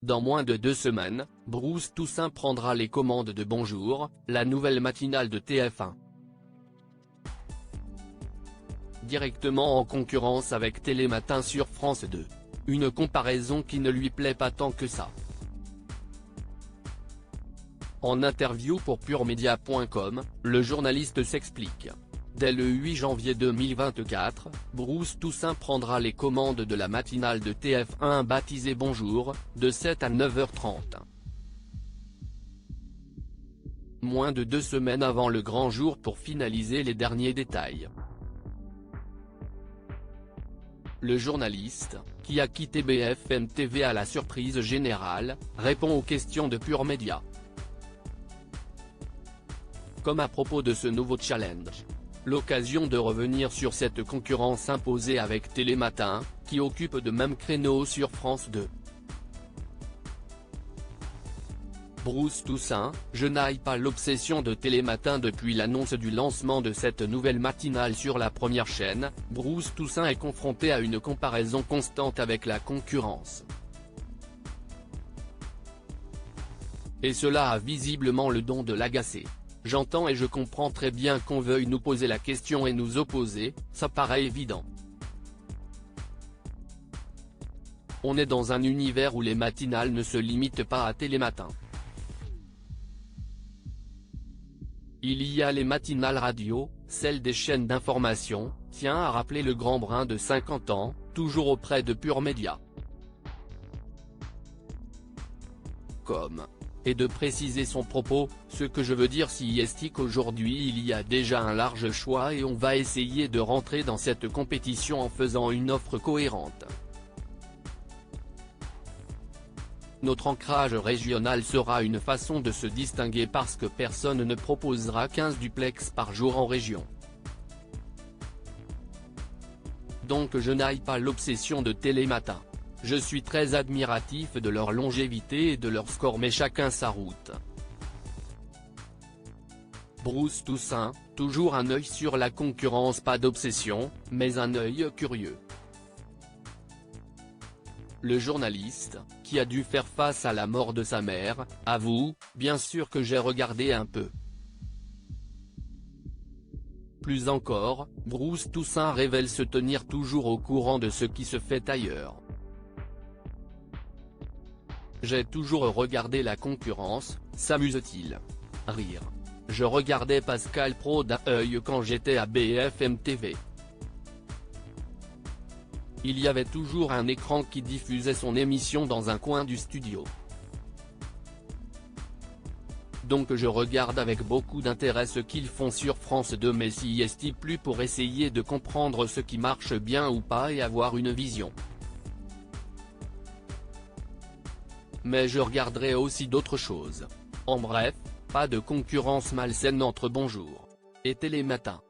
Dans moins de 2 semaines, Bruce Toussaint prendra les commandes de Bonjour, la nouvelle matinale de TF1. Directement en concurrence avec Télématin sur France 2. Une comparaison qui ne lui plaît pas tant que ça. En interview pour PureMedia.com, le journaliste s'explique. Dès le 8 janvier 2024, Bruce Toussaint prendra les commandes de la matinale de TF1 baptisée Bonjour, de 7 à 9h30. Moins de 2 semaines avant le grand jour pour finaliser les derniers détails. Le journaliste, qui a quitté BFM TV à la surprise générale, répond aux questions de Pure Média. Comme à propos de ce nouveau challenge. L'occasion de revenir sur cette concurrence imposée avec Télématin, qui occupe de même créneau sur France 2. Bruce Toussaint, je n'aille pas l'obsession de Télématin depuis l'annonce du lancement de cette nouvelle matinale sur la première chaîne. Bruce Toussaint est confronté à une comparaison constante avec la concurrence. Et cela a visiblement le don de l'agacer. J'entends et je comprends très bien qu'on veuille nous poser la question et nous opposer, ça paraît évident. On est dans un univers où les matinales ne se limitent pas à Télématin. Il y a les matinales radio, celles des chaînes d'information, tient à rappeler le grand brun de 50 ans, toujours auprès de Pure Média. Et de préciser son propos, ce que je veux dire si est qu'aujourd'hui il y a déjà un large choix et on va essayer de rentrer dans cette compétition en faisant une offre cohérente. Notre ancrage régional sera une façon de se distinguer parce que personne ne proposera 15 duplex par jour en région. Donc je n'aille pas l'obsession de Télématin. Je suis très admiratif de leur longévité et de leur score mais chacun sa route. Bruce Toussaint, toujours un œil sur la concurrence, pas d'obsession, mais un œil curieux. Le journaliste, qui a dû faire face à la mort de sa mère, avoue, bien sûr que j'ai regardé un peu. Plus encore, Bruce Toussaint révèle se tenir toujours au courant de ce qui se fait ailleurs. J'ai toujours regardé la concurrence, s'amuse-t-il. Rire. Je regardais Pascal Praud d'un œil quand j'étais à BFM TV. Il y avait toujours un écran qui diffusait son émission dans un coin du studio. Donc je regarde avec beaucoup d'intérêt ce qu'ils font sur France 2 mais s'y est plus pour essayer de comprendre ce qui marche bien ou pas et avoir une vision. Mais je regarderai aussi d'autres choses. En bref, pas de concurrence malsaine entre Bonjour et Télématin.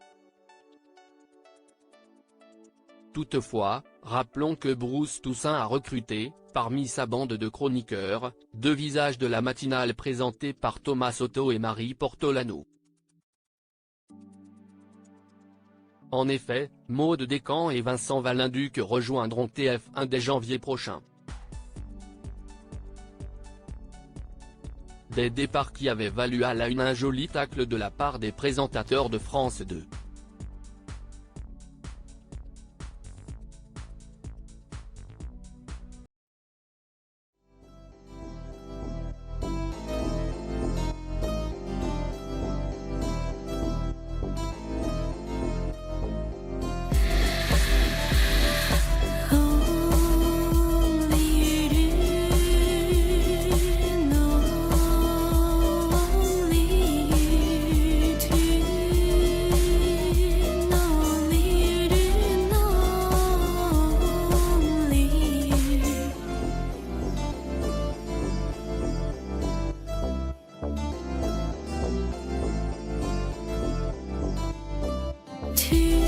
Toutefois, rappelons que Bruce Toussaint a recruté, parmi sa bande de chroniqueurs, 2 visages de la matinale présentée par Thomas Soto et Marie Portolano. En effet, Maud Descamps et Vincent Valinduc rejoindront TF1 dès janvier prochain. Des départs qui avaient valu à la une un joli tacle de la part des présentateurs de France 2. To